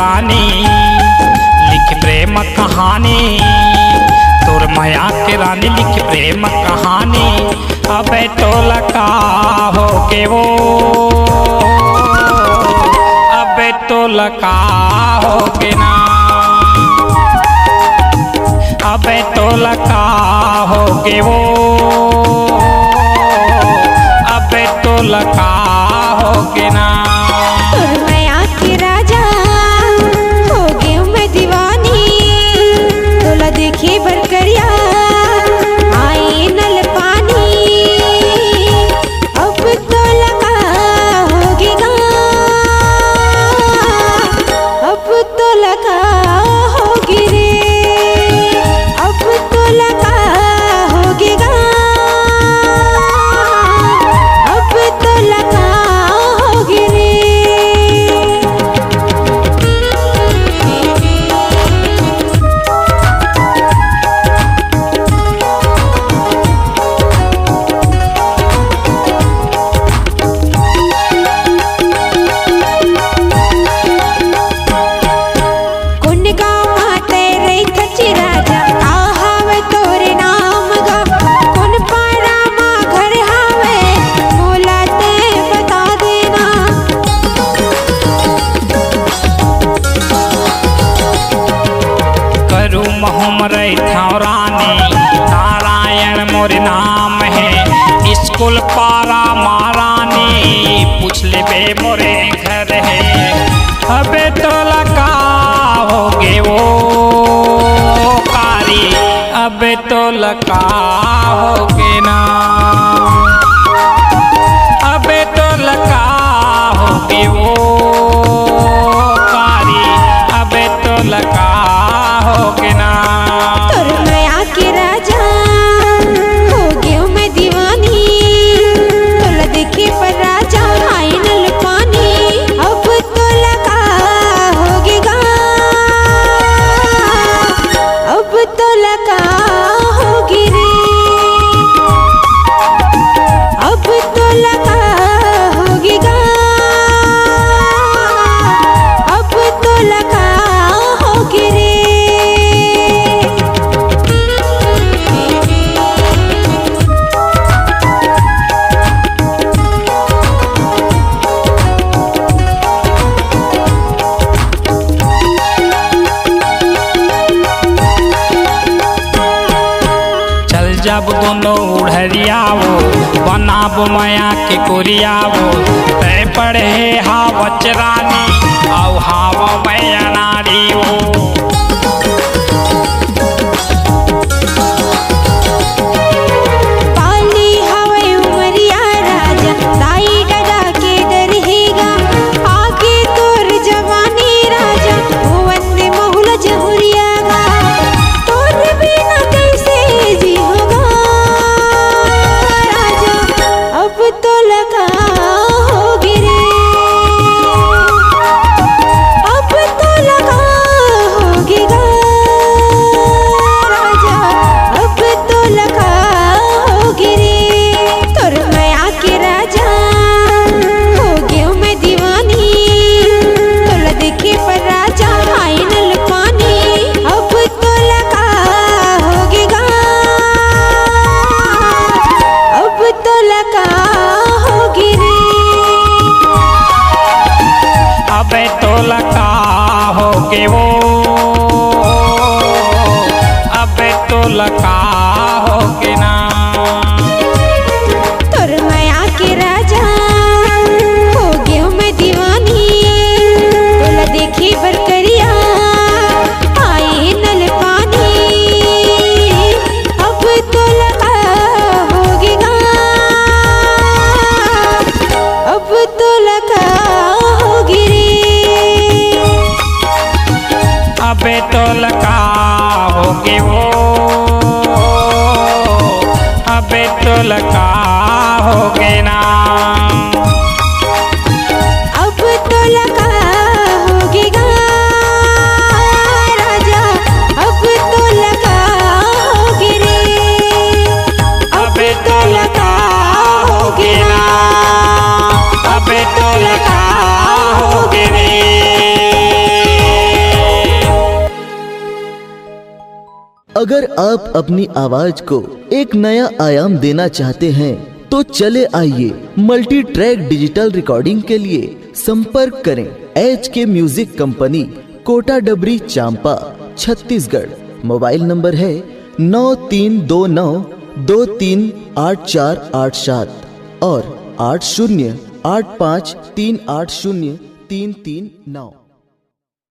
रानी लिख प्रेम कहानी, तोर माया के रानी लिख प्रेम कहानी। अबे तो लका हो के वो, अबे तो लका हो के ना, अबे तो लका हो के वो, अबे तो लका हो के ना। माया के राजा हो गए मैं दीवानी, तोला देखे बरकरिया आए नल पानी। अब तो लगा होगेगा, अब तो लगा होगी रे, अब तो लगा होगेगा, अब तो लगा होगी रे। हमरे रानी नारायण मोर नाम है, स्कूल पारा महारानी पूछ ले बे मोरे घर है। अबे तो लगा होगे वो कारी, अबे तो लगा होगे ना, अबे तो लगा होगे वो कारी, अबे तो लगा होगे ना। तोर माया के राजा हो गए मैं दीवानी, तोला देखे पर राजा आए नल पानी। अब तो लगा होगेगा, अब तो लगा होगी रे, अब तो लगा होगेगा, अब तो लगा होगी रे। जब दोनों उड़रियावो बनाब माया के कोरियावो, तय पड़े हा बचरानी आउ हाव मैया नारी हो। पाली हवे उमरिया राजा दाई डरा के डरहेगा, आगे तोर जवानी राजा वंदे महुल जहुरियागा। तोर बिना कैसे जी होगा राजा, अब तो लगा होगी रे, अब तो लगा होगेगा राजा, अब तो लगा होगी रे। तोर माया के राजा हो गए मैं दीवानी, तोला देखे पर राजा आए नल पानी। अब तो लगा होगेगा, अब तो लगा होगी रे। अबे तो लगा होगे वो, अबे तो लगा होगे ना। तोर माया के राजा हो गए मैं दीवानी, तोला देखे बरकरिया आए नल पानी। अब तो लगा होगेगा, अब तो लगा होगी रे, अबे तो लगा होगे वो, अबे तो लगा होगे ना। अब तो लगा होगेगा राजा, अब तो लगा होगी रे, अब तो लगा होगी ना, अबे तो लगा होगे रे। अगर आप अपनी आवाज को एक नया आयाम देना चाहते हैं तो चले आइए मल्टी ट्रैक डिजिटल रिकॉर्डिंग के लिए संपर्क करें HK म्यूजिक कंपनी, कोटा डबरी, चांपा, छत्तीसगढ़। मोबाइल नंबर है 9329238487 और 8085380339।